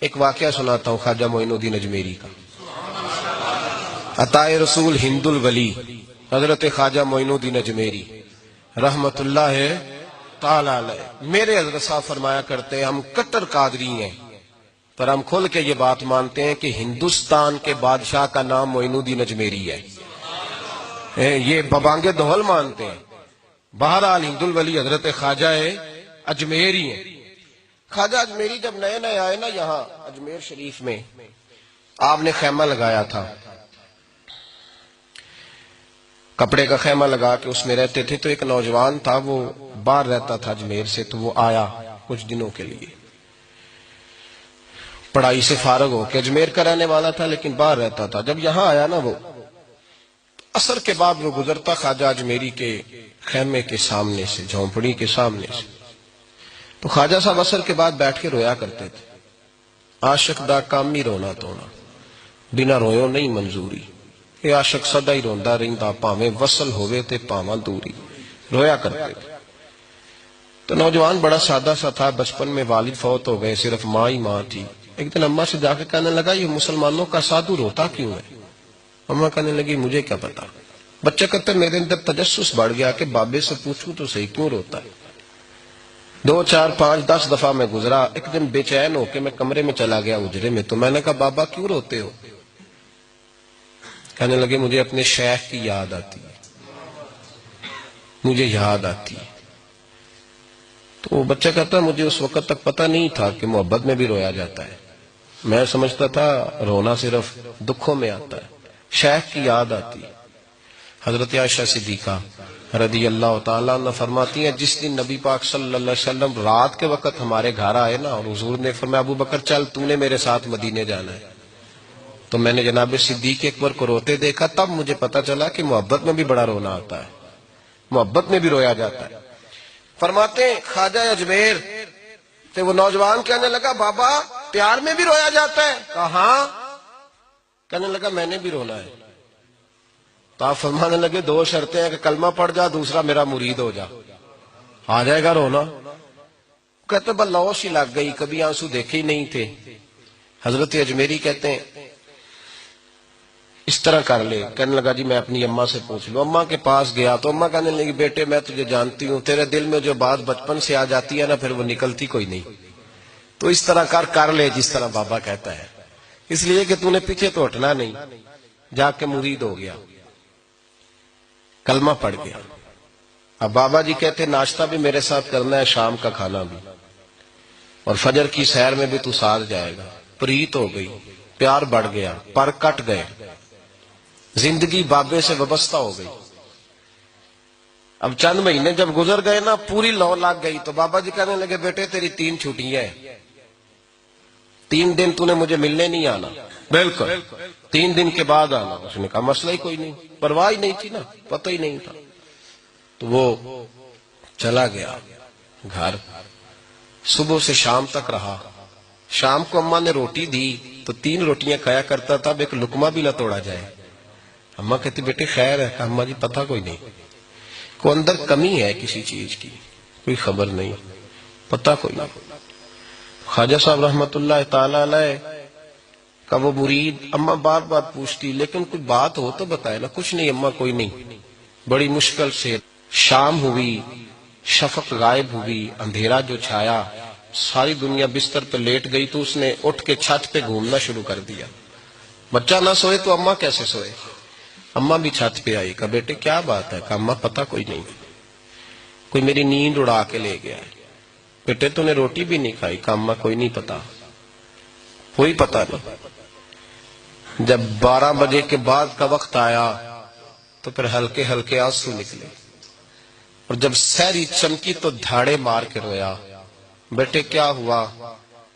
ایک واقعہ سناتا ہوں خواجہ معین الدین اجمیری کا. عطائے رسول ہند الولی حضرت خواجہ معین الدین اجمیری رحمت اللہ تعالی علیہ. میرے حضرت صاحب فرمایا کرتے ہیں ہم کٹر قادری ہیں، پر ہم کھل کے یہ بات مانتے ہیں کہ ہندوستان کے بادشاہ کا نام معین الدین اجمیری ہے. یہ ببانگ دہل مانتے ہیں. بہرحال ہند الولی حضرت خواجہ اجمیری ہیں. خواجہ اجمیری جب نئے نئے آئے نا یہاں اجمیر شریف میں، آپ نے خیمہ لگایا تھا، کپڑے کا خیمہ لگا کے اس میں رہتے تھے. تو ایک نوجوان تھا، وہ باہر رہتا تھا اجمیر سے، تو وہ آیا کچھ دنوں کے لیے، پڑھائی سے فارغ ہو کے. اجمیر کا رہنے والا تھا لیکن باہر رہتا تھا. جب یہاں آیا نا، وہ عصر کے بعد وہ گزرتا خواجہ اجمیری کے خیمے کے سامنے سے، جھونپڑی کے سامنے سے، تو خواجہ صاحب عصر کے بعد بیٹھ کے رویا کرتے تھے. عاشق دا کام ہی رونا تونا، بنا رویوں نہیں منظوری. یہ عاشق سدا ہی روندا رہندا، پاویں وصل ہوئے تے پاواں دوری. رویا کرتے تھے. تو نوجوان بڑا سادہ سا تھا، بچپن میں والد فوت ہو گئے، صرف ماں ہی ماں تھی. ایک دن اماں سے جا کے کہنے لگا یہ مسلمانوں کا سادھو روتا کیوں ہے؟ اماں کہنے لگی مجھے کیا پتا. بچہ کہتا ہے میرے اندر تجسس بڑھ گیا کہ بابے سے پوچھوں تو صحیح کیوں روتا ہے. 2 4 5 10 دفعہ میں گزرا. ایک دن بے چین ہو کے میں کمرے میں چلا گیا اجرے میں. تو میں نے کہا بابا کیوں روتے ہو؟ کہنے لگے مجھے اپنے شیخ کی یاد آتی ہے، مجھے یاد آتی ہے. تو بچہ کہتا ہے مجھے اس وقت تک پتہ نہیں تھا کہ محبت میں بھی رویا جاتا ہے. میں سمجھتا تھا رونا صرف دکھوں میں آتا ہے. شیخ کی یاد آتی ہے. حضرت عائشہ صدیقہ رضی اللہ تعالیٰ عنہ فرماتی ہیں جس دن نبی پاک صلی اللہ علیہ وسلم رات کے وقت ہمارے گھر آئے نا، اور حضور نے فرمایا ابو بکر چل تو نے میرے ساتھ مدینے جانا ہے، تو میں نے جناب صدیق اکبر کو روتے دیکھا. تب مجھے پتا چلا کہ محبت میں بھی بڑا رونا آتا ہے، محبت میں بھی رویا جاتا ہے. فرماتے ہیں خواجہ اجمیر تو وہ نوجوان کہنے لگا بابا پیار میں بھی رویا جاتا ہے؟ کہاں؟ کہنے لگا میں نے بھی رونا ہے. تو آپ فرمانے لگے 2 شرطیں ہیں کہ کلمہ پڑھ جا، دوسرا میرا مرید ہو جا، آ جائے گا رونا. کہتے بلوش ہی لگ گئی، کبھی آنسو دیکھے ہی نہیں تھے. حضرت اجمیری کہتے ہیں اس طرح کر لے. کہنے لگا جی میں اپنی اماں سے پوچھ لوں. اماں کے پاس گیا تو اماں کہنے لگی بیٹے میں تجھے جانتی ہوں، تیرے دل میں جو بات بچپن سے آ جاتی ہے نا پھر وہ نکلتی کوئی نہیں. تو اس طرح کر لے جس طرح بابا کہتا ہے، اس لیے کہ تو نے پیچھے تو ہٹنا نہیں. جا کے مرید ہو گیا، کلمہ پڑھ گیا. اب بابا جی کہتے ناشتہ بھی میرے ساتھ کرنا ہے، شام کا کھانا بھی، اور فجر کی سیر میں بھی تو ساتھ جائے گا. پریت ہو گئی، پیار بڑھ گیا، پر کٹ گئے، زندگی بابے سے وابستہ ہو گئی. اب چند مہینے جب گزر گئے نا پوری لو لگ گئی. تو بابا جی کہنے لگے بیٹے تیری 3 چھٹیاں ہیں، 3 دن تو نے مجھے ملنے نہیں آنا. بالکل 3 دن کے بعد آنا. اس نے کہا مسئلہ ہی کوئی نہیں، پرواہ ہی نہیں تھی نا، پتہ ہی نہیں تھا. تو وہ چلا گیا گھر، صبح سے شام تک رہا. شام کو اماں نے روٹی دی تو 3 روٹیاں کھایا کرتا تھا، اب ایک لقمہ بھی نہ توڑا جائے. اماں کہتی بیٹے خیر ہے؟ اماں جی پتہ کوئی نہیں، کوئی اندر کمی ہے کسی چیز کی، کوئی خبر نہیں، پتہ کوئی نہیں. خواجہ صاحب رحمت اللہ تعالی علیہ کا وہ مرید اماں بار بار پوچھتی لیکن کوئی بات ہو تو بتائے نا. کچھ نہیں اماں کوئی نہیں. بڑی مشکل سے شام ہوئی، شفق غائب ہوئی، اندھیرا جو چھایا، ساری دنیا بستر پہ لیٹ گئی. تو اس نے اٹھ کے چھت پہ گھومنا شروع کر دیا. بچہ نہ سوئے تو اماں کیسے سوئے؟ اماں بھی چھت پہ آئی. کہا بیٹے کیا بات ہے؟ کہا اماں پتہ کوئی نہیں، کوئی میری نیند اڑا کے لے گیا ہے. بیٹے تو نے روٹی بھی نہیں کھائی؟ کہا اماں کوئی نہیں پتا، کوئی پتہ نہیں. جب 12 بجے کے بعد کا وقت آیا تو پھر ہلکے ہلکے آنسو نکلے، اور جب سحری چمکی تو دھاڑے مار کے رویا. بیٹے کیا ہوا؟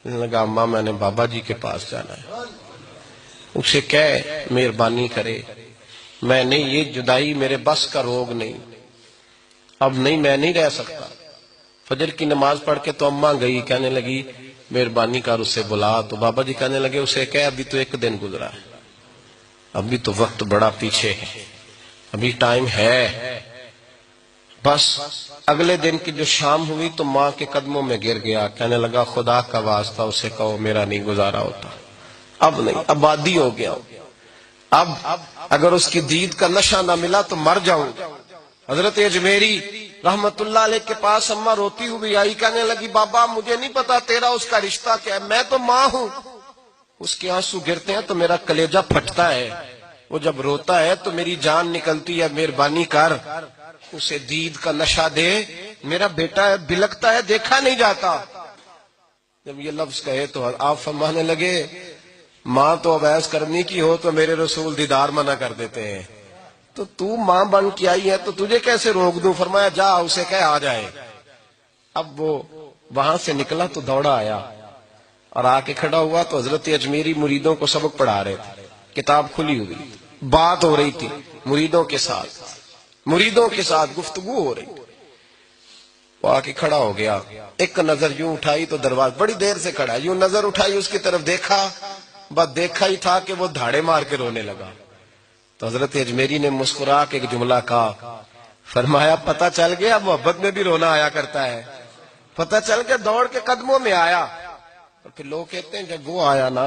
لگا اماں میں نے بابا جی کے پاس جانا ہے، اسے کہے مہربانی کرے، میں نے یہ جدائی میرے بس کا روگ نہیں، اب نہیں میں نہیں رہ سکتا. فجر کی نماز پڑھ کے تو اماں گئی، کہنے لگی مہربانی کر اسے بلا. تو بابا جی کہنے لگے اسے کہے ابھی تو 1 دن گزرا ہے، ابھی تو وقت بڑا پیچھے ہے، ابھی ٹائم ہے. بس اگلے دن کی جو شام ہوئی تو ماں کے قدموں میں گر گیا، کہنے لگا خدا کا واسطہ اسے کہو میرا نہیں گزارا ہوتا، اب نہیں، آبادی ہو گیا، اب اگر اس کی دید کا نشہ نہ ملا تو مر جاؤں۔ حضرت اجمیری رحمت اللہ علیہ کے پاس اماں روتی ہوئی آئی، کہنے لگی بابا مجھے نہیں پتا تیرا اس کا رشتہ کیا ہے، میں تو ماں ہوں۔ اس کے آنسو گرتے ہیں تو میرا کلیجہ پھٹتا ہے، وہ جب روتا ہے تو میری جان نکلتی ہے، مہربانی کر اسے دید کا نشہ دے، میرا بیٹا ہے بلکتا ہے دیکھا نہیں جاتا۔ جب یہ لفظ کہے تو آپ فرمانے لگے ماں تو عویس کرنی کی ہو تو میرے رسول دیدار منع کر دیتے ہیں، تو ماں بن کے آئی ہے تو تجھے کیسے روک دوں؟ فرمایا جا اسے کہہ آ جائے۔ اب وہ وہاں سے نکلا تو دوڑا آیا اور آ کے کھڑا ہوا تو حضرت اجمیری مریدوں کو سبق پڑھا رہے تھے، کتاب کھلی ہوئی، بات ہو رہی تھی مریدوں کے ساتھ گفتگو ہو رہی تھی۔ وہ آ کے کھڑا ہو گیا، ایک نظر یوں اٹھائی تو دروازہ، بڑی دیر سے کھڑا، یوں نظر اٹھائی اس کی طرف دیکھا، بس دیکھا ہی تھا کہ وہ دھاڑے مار کے رونے لگا۔ تو حضرت اجمیری نے مسکرا کے ایک جملہ کہا، فرمایا پتہ چل گیا محبت میں بھی رونا آیا کرتا ہے، پتہ چل گیا، دوڑ کے قدموں میں آیا۔ اور پھر لوگ کہتے ہیں جب وہ آیا نا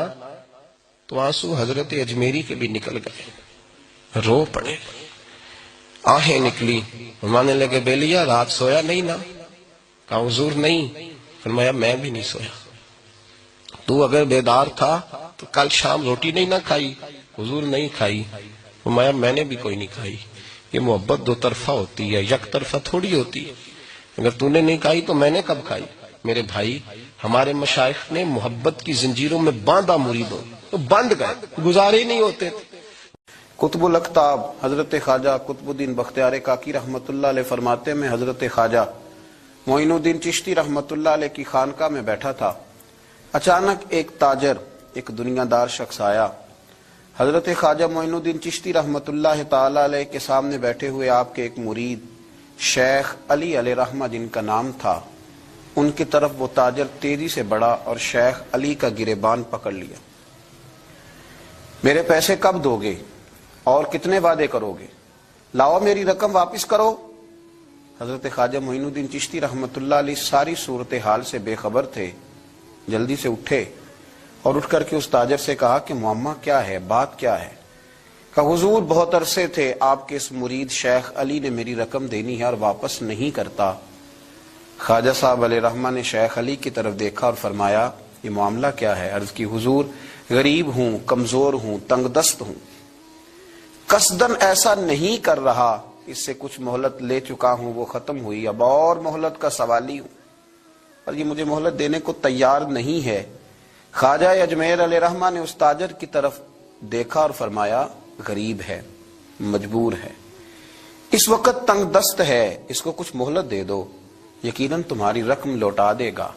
تو آنسو حضرت اجمیری کے بھی نکل گئے، رو پڑے، آہیں نکلی، فرمانے لگے بیلیا رات سویا نہیں نا؟ کہا حضور نہیں۔ فرمایا میں بھی نہیں سویا، تو اگر بیدار تھا تو کل شام روٹی نہیں نہ کھائی؟ حضور نہیں کھائی۔ فرمایا میں نے بھی کوئی نہیں کھائی۔ یہ محبت دو طرفہ ہوتی ہے، یک طرفہ تھوڑی ہوتی ہے، اگر تو نے نہیں کھائی تو میں نے کب کھائی؟ میرے بھائی ہمارے مشائخ نے محبت کی زنجیروں میں باندھا مریدوں، تو بند گئے، گزارے ہی نہیں ہوتے تھے۔ قطب الاقطاب حضرت خواجہ قطب الدین بختیار کاکی رحمت اللہ علیہ فرماتے میں حضرت خواجہ معین الدین چشتی رحمت اللہ علیہ کی خانقاہ میں بیٹھا تھا، اچانک ایک تاجر، ایک دنیا دار شخص آیا۔ حضرت خواجہ معین الدین چشتی رحمت اللہ تعالی علیہ کے سامنے بیٹھے ہوئے آپ کے ایک مرید شیخ علی علیہ رحمہ جن کا نام تھا، ان کی طرف وہ تاجر تیزی سے بڑھا اور شیخ علی کا گریبان پکڑ لیا۔ میرے پیسے کب دو گے اور کتنے وعدے کرو گے؟ لاؤ میری رقم واپس کرو۔ حضرت خواجہ معین الدین چشتی رحمت اللہ علیہ ساری صورتحال سے بے خبر تھے، جلدی سے اٹھے اور اٹھ کر کے اس تاجر سے کہا کہ معمہ کیا ہے، بات کیا ہے؟ کہا حضور بہت عرصے تھے آپ کے اس مرید شیخ علی نے میری رقم دینی ہے اور واپس نہیں کرتا۔ خواجہ صاحب علیہ رحمہ نے شیخ علی کی طرف دیکھا اور فرمایا یہ معاملہ کیا ہے؟ عرض کی حضور غریب ہوں، کمزور ہوں، تنگ دست ہوں، قصدن ایسا نہیں کر رہا، اس سے کچھ مہلت لے چکا ہوں وہ ختم ہوئی، اب اور مہلت کا سوالی ہوں اور یہ مجھے مہلت دینے کو تیار نہیں ہے۔ خواجہ اجمیر علیہ رحمہ نے اس تاجر کی طرف دیکھا اور فرمایا غریب ہے، مجبور ہے، اس وقت تنگ دست ہے، اس کو کچھ مہلت دے دو، یقیناً تمہاری رقم لوٹا دے گا۔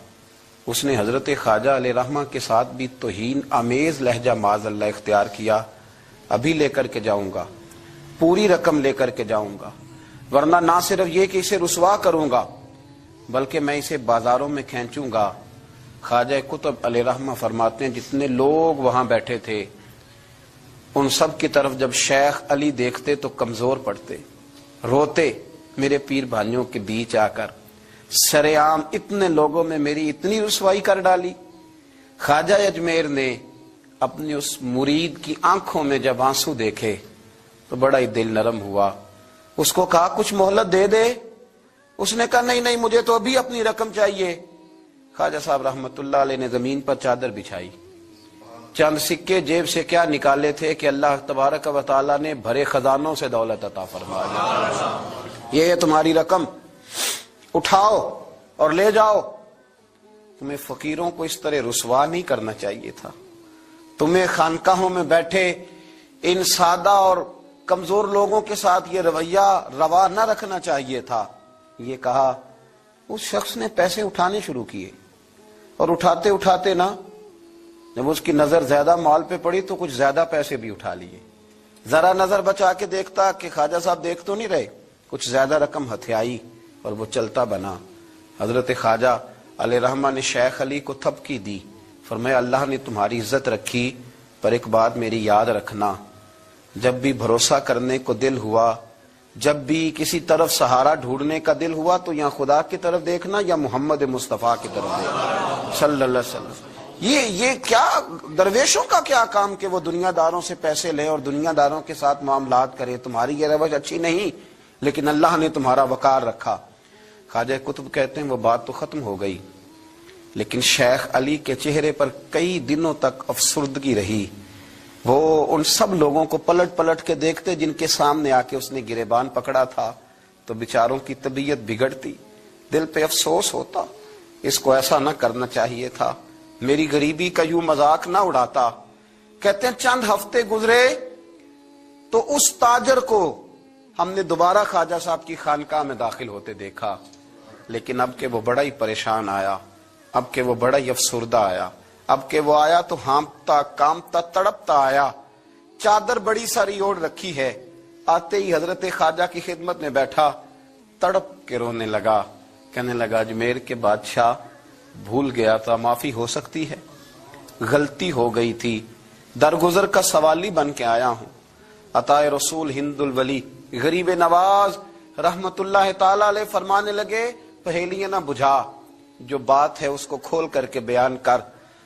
اس نے حضرت خواجہ علیہ رحمہ کے ساتھ بھی توہین آمیز لہجہ معاذ اللہ اختیار کیا، ابھی لے کر کے جاؤں گا، پوری رقم لے کر کے جاؤں گا، ورنہ نہ صرف یہ کہ اسے رسوا کروں گا بلکہ میں اسے بازاروں میں کھینچوں گا۔ خواجہ قطب علیہ رحمہ فرماتے ہیں جتنے لوگ وہاں بیٹھے تھے ان سب کی طرف جب شیخ علی دیکھتے تو کمزور پڑتے، روتے، میرے پیر بھائیوں کے بیچ آ کر سرعام اتنے لوگوں میں میری اتنی رسوائی کر ڈالی۔ خواجہ اجمیر نے اپنی اس مرید کی آنکھوں میں جب آنسو دیکھے تو بڑا ہی دل نرم ہوا، اس کو کہا کچھ مہلت دے دے، اس نے کہا نہیں نہیں مجھے تو ابھی اپنی رقم چاہیے۔ خواجہ صاحب رحمت اللہ علیہ نے زمین پر چادر بچھائی، چند سکے جیب سے کیا نکالے تھے کہ اللہ تبارک و تعالیٰ نے بھرے خزانوں سے دولت عطا فرما دی، یہ ہے تمہاری رقم، اٹھاؤ اور لے جاؤ۔ تمہیں فقیروں کو اس طرح رسوا نہیں کرنا چاہیے تھا، تمہیں خانقاہوں میں بیٹھے ان سادہ اور کمزور لوگوں کے ساتھ یہ رویہ روا نہ رکھنا چاہیے تھا۔ یہ کہا اس شخص نے پیسے اٹھانے شروع کیے اور اٹھاتے اٹھاتے نا جب اس کی نظر زیادہ مال پہ پڑی تو کچھ زیادہ پیسے بھی اٹھا لیے، ذرا نظر بچا کے دیکھتا کہ خواجہ صاحب دیکھ تو نہیں رہے، کچھ زیادہ رقم ہتھیائی اور وہ چلتا بنا۔ حضرت خواجہ علیہ رحمہ نے شیخ علی کو تھپکی دی، فرمایا اللہ نے تمہاری عزت رکھی، پر ایک بات میری یاد رکھنا، جب بھی بھروسہ کرنے کو دل ہوا جب بھی کسی طرف سہارا ڈھونڈنے کا دل ہوا تو یا خدا کی طرف دیکھنا یا محمد مصطفیٰ کی طرف دیکھنا صلی اللہ علیہ وسلم۔ یہ کیا درویشوں کا کیا کام کہ وہ دنیا داروں سے پیسے لے اور دنیا داروں کے ساتھ معاملات کرے، تمہاری یہ روش اچھی نہیں، لیکن اللہ نے تمہارا وقار رکھا۔ خواجہ قطب کہتے ہیں وہ بات تو ختم ہو گئی، لیکن شیخ علی کے چہرے پر کئی دنوں تک افسردگی رہی۔ وہ ان سب لوگوں کو پلٹ پلٹ کے دیکھتے جن کے سامنے آ کے اس نے گریبان پکڑا تھا، تو بیچاروں کی طبیعت بگڑتی، دل پہ افسوس ہوتا، اس کو ایسا نہ کرنا چاہیے تھا، میری غریبی کا یوں مذاق نہ اڑاتا۔ کہتے ہیں چند ہفتے گزرے تو اس تاجر کو ہم نے دوبارہ خواجہ صاحب کی خانقاہ میں داخل ہوتے دیکھا، لیکن اب کہ وہ بڑا ہی پریشان آیا، اب کہ وہ بڑا ہی افسردہ آیا، اب کہ وہ آیا تو ہانپتا کامتا تڑپتا آیا، چادر بڑی ساری اوڑھ رکھی ہے، آتے ہی حضرت خواجہ کی خدمت میں بیٹھا، تڑپ کے رونے لگا، کہنے لگا اجمیر کے بادشاہ بھول گیا تھا، معافی ہو سکتی ہے، غلطی ہو گئی تھی، درگزر کا سوالی بن کے آیا ہوں۔ عطائے رسول ہند الولی غریب نواز رحمت اللہ تعالی علیہ فرمانے لگے پہیلیاں نہ بجھا، جو بات ہے اس کو کھول کر کے بیان کر،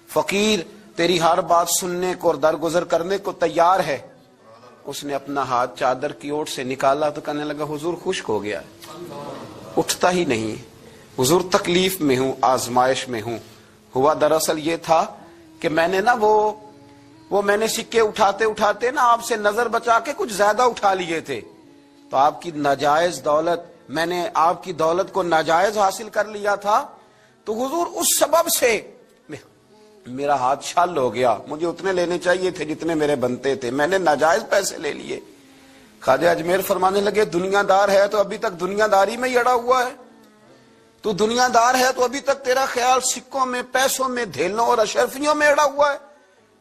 فقیر تیری ہر بات سننے کو اور درگزر کرنے کو تیار ہے۔ اس نے اپنا ہاتھ چادر کی اوٹ سے نکالا تو کہنے لگا حضور خشک ہو گیا ہے، اٹھتا ہی نہیں، حضور تکلیف میں ہوں، آزمائش میں ہوں۔ ہوا دراصل یہ تھا کہ میں نے نا وہ میں نے سکے اٹھاتے اٹھاتے نا آپ سے نظر بچا کے کچھ زیادہ اٹھا لیے تھے، تو آپ کی ناجائز دولت، میں نے آپ کی دولت کو ناجائز حاصل کر لیا تھا، تو حضور اس سبب سے میرا ہاتھ چھل ہو گیا، مجھے اتنے لینے چاہیے تھے جتنے میرے بنتے تھے، میں نے ناجائز پیسے لے لیے۔ خواجہ اجمیر فرمانے لگے دنیا دار ہے تو ابھی تک دنیا داری میں ہی اڑا ہوا ہے، تو دنیا دار ہے تو ابھی تک تیرا خیال سکوں میں، پیسوں میں، دھیلوں اور اشرفیوں میں اڑا ہوا ہے۔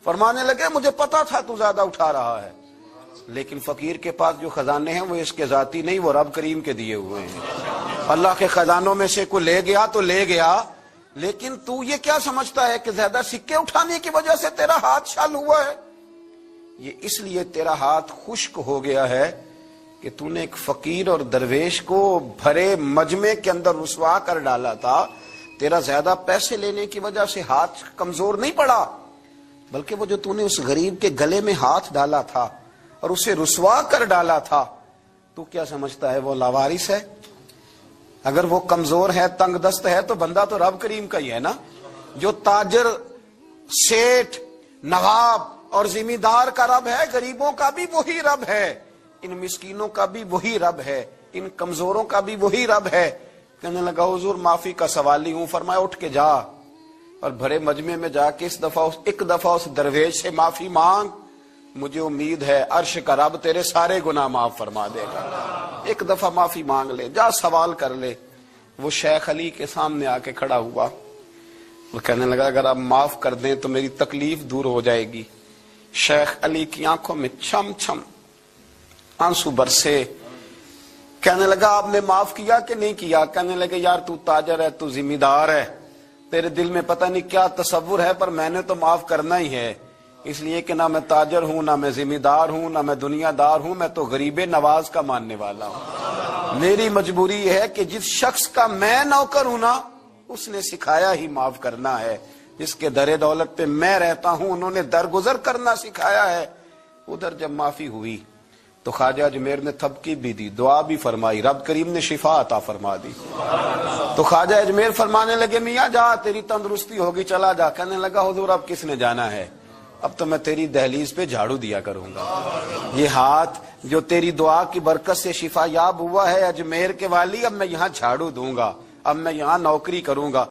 فرمانے لگے مجھے پتا تھا تو زیادہ اٹھا رہا ہے، لیکن فقیر کے پاس جو خزانے ہیں وہ اس کے ذاتی نہیں، وہ رب کریم کے دیے ہوئے ہیں۔ اللہ کے خزانوں میں سے کوئی لے گیا تو لے گیا، لیکن تو یہ کیا سمجھتا ہے کہ زیادہ سکے اٹھانے کی وجہ سے تیرا ہاتھ چھل ہوا ہے؟ یہ اس لیے تیرا ہاتھ خشک ہو گیا ہے کہ تو نے ایک فقیر اور درویش کو بھرے مجمع کے اندر رسوا کر ڈالا تھا۔ تیرا زیادہ پیسے لینے کی وجہ سے ہاتھ کمزور نہیں پڑا، بلکہ وہ جو تو نے اس غریب کے گلے میں ہاتھ ڈالا تھا اور اسے رسوا کر ڈالا تھا، تو کیا سمجھتا ہے وہ لاوارث ہے؟ اگر وہ کمزور ہے، تنگ دست ہے، تو بندہ تو رب کریم کا ہی ہے نا۔ جو تاجر، سیٹھ، نواب اور ذمہ دار کا رب ہے، غریبوں کا بھی وہی رب ہے، ان مسکینوں کا بھی وہی رب ہے، ان کمزوروں کا بھی وہی رب ہے۔ کہنے لگا حضور معافی کا سوالی ہوں۔ فرمایا اٹھ کے جا اور بھرے مجمع میں جا کے ایک دفعہ اس درویش سے معافی مانگ، مجھے امید ہے عرش کا رب تیرے سارے گناہ معاف فرما دے گا۔ ایک دفعہ معافی مانگ لے، جا سوال کر لے۔ وہ شیخ علی کے سامنے آ کے کھڑا ہوا، وہ کہنے لگا اگر آپ معاف کر دیں تو میری تکلیف دور ہو جائے گی۔ شیخ علی کی آنکھوں میں چھم چھم آنسو برسے، کہنے لگا آپ نے معاف کیا کہ نہیں کیا؟ کہنے لگے یار تو تاجر ہے، تو ذمہ دار ہے، تیرے دل میں پتہ نہیں کیا تصور ہے، پر میں نے تو معاف کرنا ہی ہے، اس لیے کہ نہ میں تاجر ہوں، نہ میں ذمہ دار ہوں، نہ میں دنیا دار ہوں، میں تو غریب نواز کا ماننے والا ہوں۔ میری مجبوری یہ ہے کہ جس شخص کا میں نوکر ہوں نا، اس نے سکھایا ہی معاف کرنا ہے، جس کے در دولت پہ میں رہتا ہوں انہوں نے درگزر کرنا سکھایا ہے۔ ادھر جب معافی ہوئی تو خواجہ اجمیر نے تھپکی بھی دی، دعا بھی فرمائی، رب کریم نے شفا عطا فرما دی۔ تو خواجہ اجمیر فرمانے لگے میاں جا، تیری تندرستی ہوگی، چلا جا۔ کہنے لگا حضور اب کس نے جانا ہے، اب تو میں تیری دہلیز پہ جھاڑو دیا کروں گا۔ یہ ہاتھ جو تیری دعا کی برکت سے شفا یاب ہوا ہے اجمیر کے والی، اب میں یہاں جھاڑو دوں گا، اب میں یہاں نوکری کروں گا۔